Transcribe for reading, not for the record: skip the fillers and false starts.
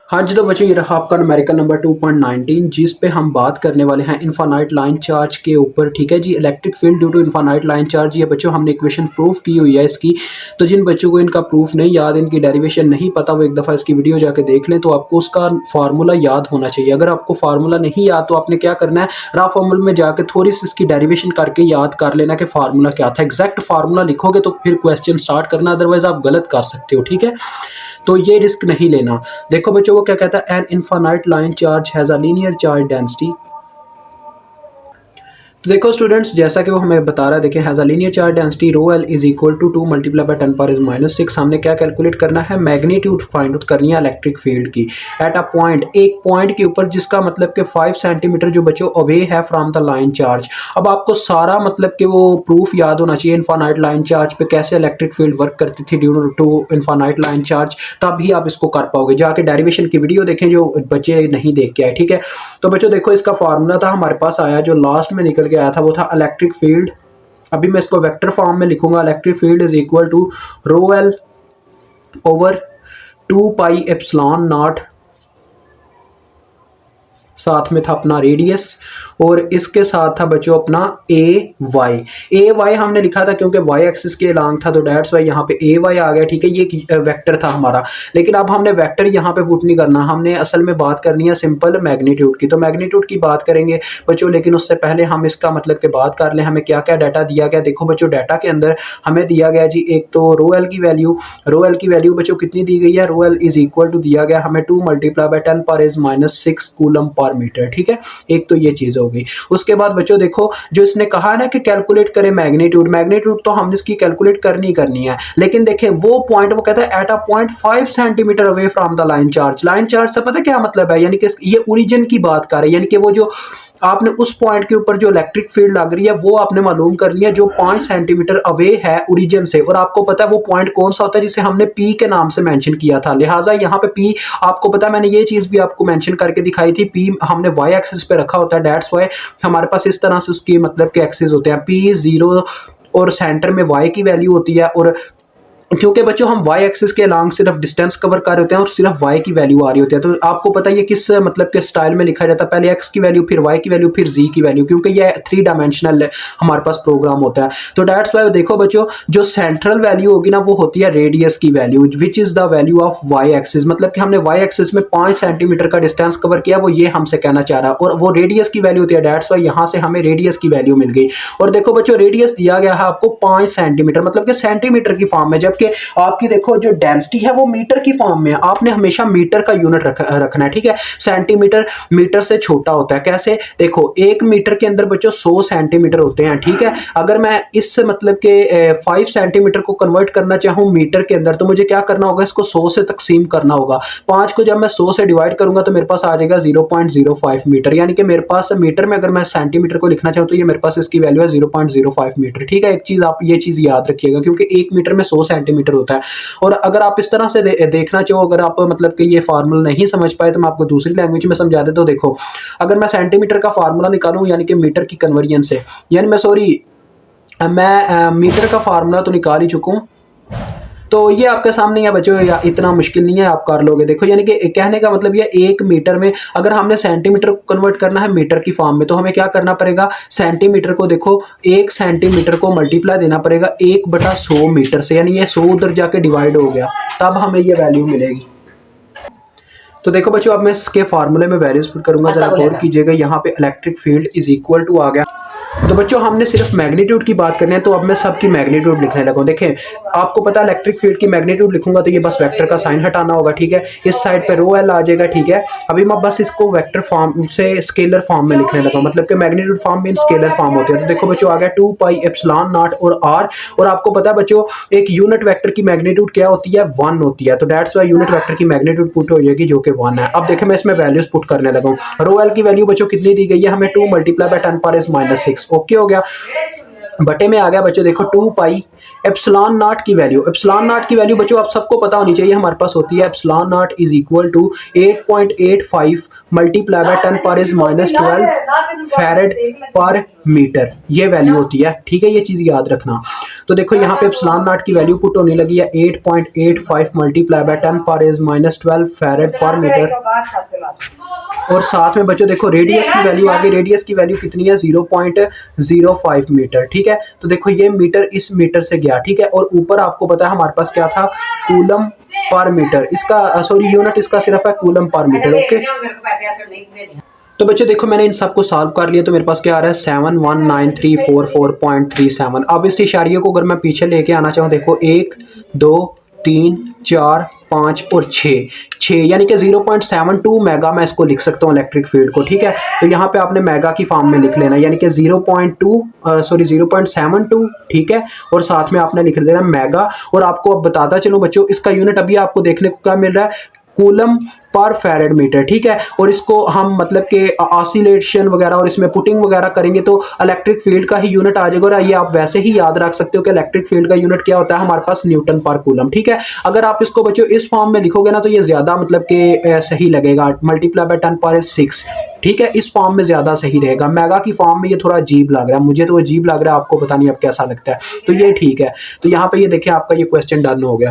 हाँ जी, तो बच्चों ये रहा आपका न्यूमेरिकल नंबर 2.19 जिस पे हम बात करने वाले हैं इनफाइनाइट लाइन चार्ज के ऊपर। ठीक है जी, electric field due to infinite line charge. ये बच्चों हमने इक्वेशन प्रूफ की हुई है इसकी। तो जिन बच्चों को इनका प्रूफ नहीं याद, इनकी डेरिवेशन नहीं पता, वो एक दफ़ा इसकी वीडियो जाके देख लें, तो आपको उसका फार्मूला याद होना चाहिए। अगर आपको फार्मूला नहीं याद तो आपने क्या करना है, रफ फॉर्मूले में जाके थोड़ी सी इसकी डेरिवेशन करके याद कर लेना कि फार्मूला क्या था। एग्जैक्ट फार्मूला लिखोगे तो फिर क्वेश्चन स्टार्ट करना, अदरवाइज आप गलत कर सकते हो। ठीक है, तो ये रिस्क नहीं लेना। देखो बच्चों, वो क्या कहता है, an infinite line charge has a linear charge density. तो देखो स्टूडेंट्स, जैसा कि वो हमें बता रहा है, देखें, has a linear charge density rho L is equal to 2 multiply by 10 power is -6। हमने क्या कैलकुलेट करना है, मैग्नीट्यूड फाइंड आउट करनी है इलेक्ट्रिक फील्ड की एट अ पॉइंट, एक पॉइंट के ऊपर जिसका मतलब कि 5 सेंटीमीटर जो बच्चों अवे है फ्रॉम द लाइन चार्ज। अब आपको सारा मतलब कि वो प्रूफ याद होना चाहिए इनफाइनाइट लाइन चार्ज पे कैसे इलेक्ट्रिक फील्ड वर्क करती थी due to infinite line charge, तभी आप इसको कर पाओगे। जाके डेरिवेशन की वीडियो देखें जो बच्चे नहीं देख के आए। ठीक है, तो बच्चों देखो, इसका फार्मूला था हमारे पास आया जो लास्ट में निकल के आया था, वो था इलेक्ट्रिक फील्ड। अभी मैं इसको वेक्टर फॉर्म में लिखूंगा, electric field is equal to rho L over 2 pi epsilon naught, साथ में था अपना रेडियस, और इसके साथ था बच्चों अपना ए वाई हमने लिखा था क्योंकि वाई एक्सिस के लॉन्ग था, तो डेट्स वाई यहाँ पे ए वाई आ गया। ठीक है, ये वेक्टर था हमारा, लेकिन अब हमने वेक्टर यहाँ पे पुट नहीं करना, हमने असल में बात करनी है सिंपल मैग्नीट्यूड की। तो मैग्नीट्यूड की बात करेंगे बच्चों, लेकिन उससे पहले हम इसका मतलब के बात कर लें हमें क्या क्या डाटा दिया गया। देखो बच्चों, डाटा के अंदर हमें दिया गया जी, एक तो रो एल की वैल्यू बच्चों कितनी दी गई है, rho L is equal to दिया गया हमें 2 multiply by 10 power is -6 coulomb per metre. ठीक है, एक तो ये चीज हो गई। उसके बाद बच्चों देखो, जो इसने कहा है ना कि कैलकुलेट करें मैग्नीट्यूड तो हमने इसकी कैलकुलेट करनी है, लेकिन देखें वो पॉइंट, वो कहता है at a point 5 centimetre away from the line charge से पता क्या मतलब है, यानी कि ये ओरिजिन की बात कर रहे हैं, यानी कि वो जो आपने उस पॉइंट के ऊपर जो इलेक्ट्रिक फील्ड लग रही है वो आपने मालूम करनी है जो 5 सेंटीमीटर अवे है ओरिजिन से। और आपको पता है वो पॉइंट कौन सा होता है, जिसे हमने पी के नाम से मेंशन किया था। लिहाजा यहाँ पे पी आपको पता है, मैंने ये चीज भी आपको मेंशन करके दिखाई थी, पी हमने वाई एक्सिस पे रखा होता है, डेट्स वाई हमारे पास इस तरह से उसकी मतलब के एक्सिस होते हैं, पी 0 और सेंटर में वाई की वैल्यू होती है। और क्योंकि बच्चों हम y एक्सिस के अलॉन्ग सिर्फ डिस्टेंस कवर कर रहे होते हैं और सिर्फ y की वैल्यू आ रही होती है, तो आपको पता है ये किस मतलब के स्टाइल में लिखा जाता है, पहले x की वैल्यू, फिर y की वैल्यू, फिर z की वैल्यू, क्योंकि ये 3 डायमेंशनल हमारे पास प्रोग्राम होता है। तो डेट्स वाई देखो बच्चों, जो सेंट्रल वैल्यू होगी ना वो होती है रेडियस की value, which is the value of y axis. मतलब कि हमने y एक्सिस में 5 सेंटीमीटर का डिस्टेंस कवर किया, वो ये हमसे कहना चाह रहा है, और वो रेडियस की वैल्यू होती है। डेट्स वाई यहाँ से हमें रेडियस की वैल्यू मिल गई। और देखो बच्चों, रेडियस दिया गया है आपको 5 सेंटीमीटर, मतलब कि सेंटीमीटर की फॉर्म में, जबकि आपकी देखो जो डेंसिटी है वो मीटर की फॉर्म में है। आपने हमेशा मीटर का यूनिट रखना है। ठीक है, सेंटीमीटर मीटर से छोटा होता है। कैसे, देखो 1 मीटर के अंदर बच्चों 100 सेंटीमीटर होते हैं। ठीक है, अगर मैं इस मतलब के 5 सेंटीमीटर को कन्वर्ट करना चाहूँ मीटर के अंदर, तो मुझे क्या करना होगा, इसको 100 से तकसीम करना होगा। 5 को जब मैं 100 से डिवाइड करूंगा तो मेरे पास आ जाएगा 0.05 मीटर, यानी कि मेरे पास मीटर में अगर मैं सेंटीमीटर को लिखना चाहूँ तो ये मेरे पास इसकी वैल्यू है 0.05 मीटर। ठीक है, एक चीज आप ये चीज याद रखिएगा, क्योंकि 1 मीटर में 100 सेंटीमीटर होता है। और अगर आप इस तरह से देखना चाहो, अगर आप मतलब कि ये फार्मूला नहीं समझ पाए तो मैं आपको दूसरी लैंग्वेज में समझा देता हूँ। देखो, अगर मैं सेंटीमीटर का फार्मूला निकालूं, यानी कि मीटर की कन्वर्जन से, यानी मैं मीटर का फार्मूला तो निकाल ही चुका हूँ, तो ये आपके सामने है बच्चों, या इतना मुश्किल नहीं है, आप कर लोगे। देखो, यानी कि कहने का मतलब ये 1 मीटर में अगर हमने सेंटीमीटर को कन्वर्ट करना है मीटर की फॉर्म में, तो हमें क्या करना पड़ेगा, सेंटीमीटर को देखो 1 सेंटीमीटर को मल्टीप्लाई देना पड़ेगा 1/100 मीटर से, यानी ये 100 उधर जाके डिवाइड हो गया, तब हमें ये वैल्यू मिलेगी। तो देखो बच्चों, अब मैं इसके फार्मूले में वैल्यूज पुट करूंगा, जरा गौर कीजिएगा। यहाँ पे electric field is equal to आ गया। तो बच्चों हमने सिर्फ मैग्नीट्यूड की बात करनी है, तो अब मैं सबकी मैग्नीट्यूड लिखने लगा हूं। देखें, आपको पता है इलेक्ट्रिक फील्ड की मैग्नीट्यूड लिखूंगा तो ये बस वेक्टर का साइन हटाना होगा। ठीक है, इस साइड पे रो एल आ जाएगा। ठीक है, अभी मैं बस इसको वेक्टर फॉर्म से स्केलर फॉर्म में लिखने लगा, मतलब कि मैग्नीट्यूड फॉर्म में स्केलर फॉर्म होते हैं। तो देखो बच्चों, आ गया 2 पाई एप्सिलॉन नॉट और आर। और आपको पता है बच्चों, एक यूनिट वेक्टर की मैग्नीट्यूड क्या होती है, 1 होती है। तो डेट्स वाई यूनिट वेक्टर की मैग्नीट्यूड पुट हो जाएगी जो कि 1 है। अब देखें, मैं इसमें वैल्यूज पुट करने लगा हूं। रो एल की वैल्यू बच्चों कितनी दी गई है हमें, 2 multiply by 10 power is -6। Okay हो गया, बटे में आ गया बच्चों, देखो 2 पाई एप्सिलॉन नॉट की वैल्यू बच्चों आप सबको पता होनी चाहिए, हमारे पास होती है epsilon naught is equal to 8.85 multiply by 10 power is -12 farad per metre ये वैल्यू होती है, ठीक है, ये चीज़ याद रखना। तो देखो यहाँ पे एप्सिलॉन नॉट की वैल्यू पुट होने लगी है 8.85 multiply bye 10⁻⁻12 farad per metre. और साथ में बच्चों देखो रेडियस की वैल्यू आ गई, रेडियस की वैल्यू कितनी है 0.05 मीटर, ठीक है। तो देखो ये मीटर इस मीटर से गया, ठीक है, और ऊपर आपको पता है हमारे पास क्या था, कूलम पर मीटर, इसका सॉरी यूनिट इसका सिर्फ है कूलम पर मीटर, ओके। तो बच्चों देखो मैंने इन सबको सॉल्व कर लिया, तो मेरे पास क्या आ रहा है 719,344.37। अब इस इशारिये को अगर मैं पीछे लेके आना चाहूँ, देखो 1 2 3 4 5 और 6 यानी कि 0.72 मेगा मैं इसको लिख सकता हूँ इलेक्ट्रिक फील्ड को, ठीक है। तो यहाँ पे आपने मेगा की फॉर्म में लिख लेना, यानी कि 0.72, ठीक है, और साथ में आपने लिख देना मेगा। और आपको अब बताता चलूँ बच्चों, इसका यूनिट अभी आपको देखने को क्या मिल रहा है, कूलम पर फैरेड मीटर, ठीक है। और इसको हम मतलब कि ऑसिलेशन वगैरह और इसमें पुटिंग वगैरह करेंगे तो इलेक्ट्रिक फील्ड का ही यूनिट आ जाएगा। और ये आप वैसे ही याद रख सकते हो कि इलेक्ट्रिक फील्ड का यूनिट क्या होता है हमारे पास, न्यूटन पर कूलम, ठीक है। अगर आप इसको बच्चों इस फॉर्म में लिखोगे ना तो ये ज्यादा मतलब कि सही लगेगा, मल्टीप्लाई बाय 10⁻6, ठीक है, इस फॉर्म में ज्यादा सही रहेगा। मेगा की फॉर्म में ये थोड़ा अजीब लग रहा है, मुझे तो अजीब लग रहा है, आपको पता नहीं अब कैसा लगता है, तो ये ठीक है। तो यहाँ पे ये देखिए आपका ये क्वेश्चन डन हो गया।